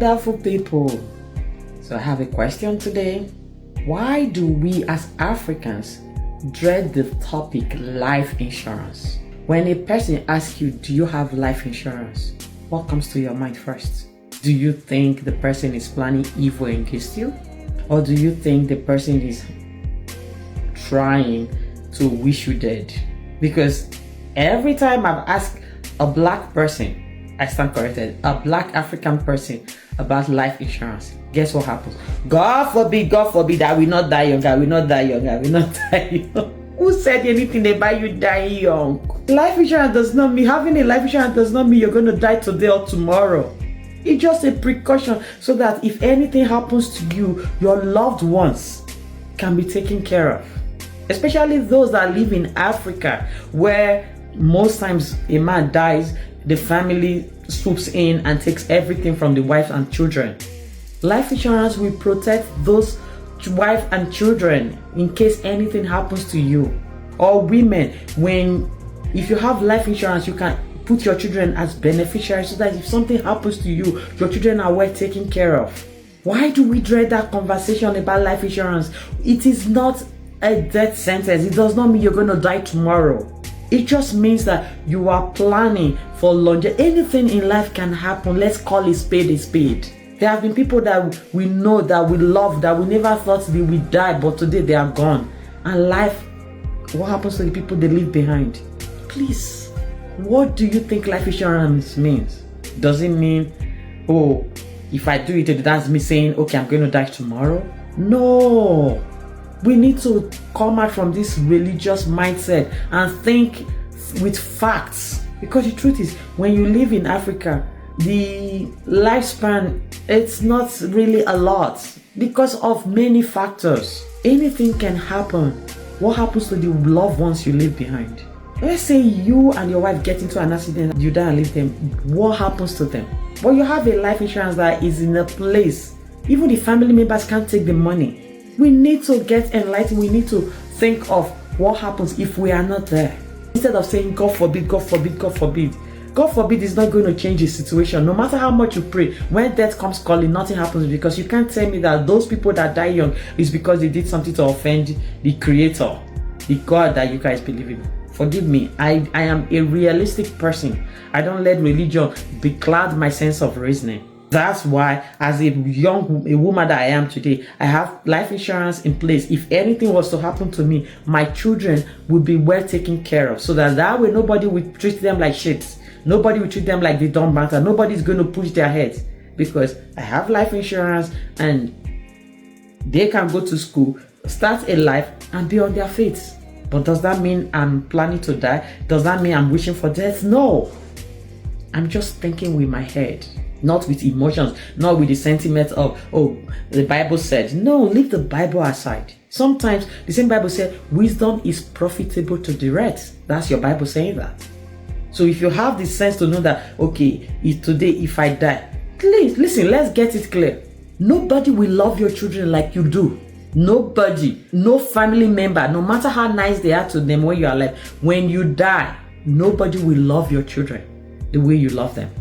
wonderful people. So I have a question today. Why do we as Africans dread the topic life insurance? When a person asks you, do you have life insurance? What comes to your mind first? Do you think the person is planning evil against you? Or do you think the person is trying to wish you dead? Because every time I've asked a black person, I stand corrected, a black African person about life insurance, guess what happens? God forbid, I will not die young, I will not die young, I will not die young. Who said anything about you dying young? Life insurance does not mean, having a life insurance does not mean you're going to die today or tomorrow. It's just a precaution so that if anything happens to you, your loved ones can be taken care of. Especially those that live in Africa, where most times a man dies, the family swoops in and takes everything from the wife and children. Life insurance will protect those wife and children in case anything happens to you. Or women, if you have life insurance, you can put your children as beneficiaries so that if something happens to you, your children are well taken care of. Why do we dread that conversation about life insurance? It is not a death sentence. It does not mean you're going to die tomorrow. It just means that you are planning for longevity. Anything in life can happen. Let's call a spade a spade. There have been people that we know, that we love, that we never thought they would die, but today they are gone. And life, what happens to the people they leave behind? Please, what do you think life insurance means? Does it mean, oh, if I do it, that's me saying, okay, I'm going to die tomorrow? No. We need to come out from this religious mindset and think with facts. Because the truth is, when you live in Africa, the lifespan, it's not really a lot because of many factors. Anything can happen. What happens to the loved ones you leave behind? Let's say you and your wife get into an accident, you die and leave them. What happens to them? But you have a life insurance that is in a place. Even the family members can't take the money. We need to get enlightened. We need to think of what happens if we are not there. Instead of saying, God forbid, God forbid, God forbid. God forbid is not going to change the situation. No matter how much you pray, when death comes calling, nothing happens, because you can't tell me that those people that die young is because they did something to offend the Creator, the God that you guys believe in. Forgive me, I am a realistic person. I don't let religion becloud my sense of reasoning. That's why, as a woman that I am today, I have life insurance in place. If anything was to happen to me, my children would be well taken care of. So that way nobody will treat them like shit. Nobody will treat them like they don't matter. Nobody's going to push their heads. Because I have life insurance and they can go to school, start a life and be on their feet. But does that mean I'm planning to die? Does that mean I'm wishing for death? No. I'm just thinking with my head. Not with emotions, not with the sentiment of, oh, the Bible said. No, leave the Bible aside. Sometimes the same Bible said, wisdom is profitable to the rest. That's your Bible saying that. So if you have the sense to know that, okay, if I die, please, listen, let's get it clear. Nobody will love your children like you do. Nobody, no family member, no matter how nice they are to them when you are alive, when you die, nobody will love your children the way you love them.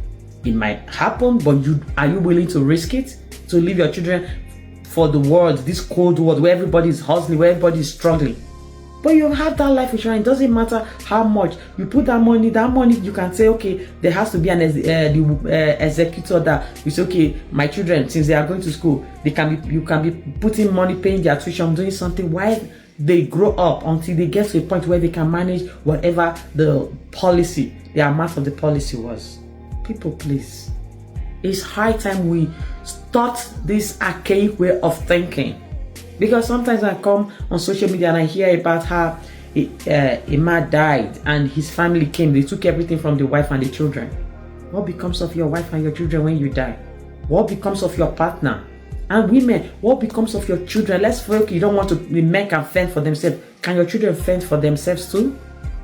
It might happen, but are you willing to risk it? To leave your children for the world, this cold world where everybody is hustling, where everybody is struggling. But you have that life insurance. It doesn't matter how much. You put that money you can say, okay, there has to be an executor that you say, okay, my children, since they are going to school, you can be putting money, paying their tuition, doing something while they grow up until they get to a point where they can manage whatever the amount of the policy was. People, please, it's high time we start this archaic way of thinking. Because sometimes I come on social media and I hear about how a man died and his family came, they took everything from the wife and the children. What becomes of your wife and your children when you die? What becomes of your partner? And women, what becomes of your children? Let's say, okay, you don't want to, the men can fend for themselves. Can your children fend for themselves too?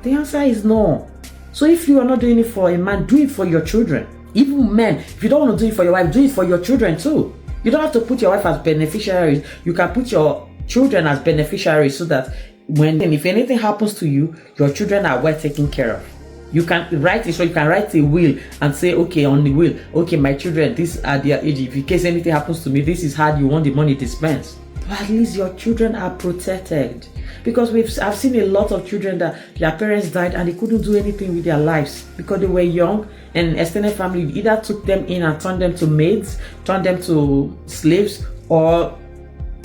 The answer is no. So if you are not doing it for a man, do it for your children. Even men, if you don't want to do it for your wife, do it for your children too. You don't have to put your wife as beneficiaries. You can put your children as beneficiaries so that if anything happens to you, your children are well taken care of. You can write it, so you can write a will and say, okay, on the will, okay, my children, this are their age. If in case anything happens to me, this is how you want the money dispensed. But at least your children are protected. Because I've seen a lot of children that their parents died and they couldn't do anything with their lives because they were young, and extended family either took them in and turned them to maids, turned them to slaves, or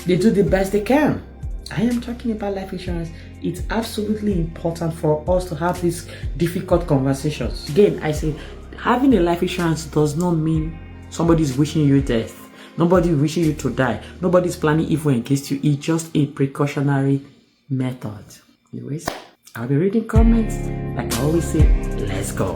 they do the best they can. I am talking about life insurance. It's absolutely important for us to have these difficult conversations. Again, I say having a life insurance does not mean somebody's wishing you death. Nobody's wishing you to die. Nobody's planning evil against you. It's just a precautionary method. Anyways, I'll be reading comments. Like I always say, let's go.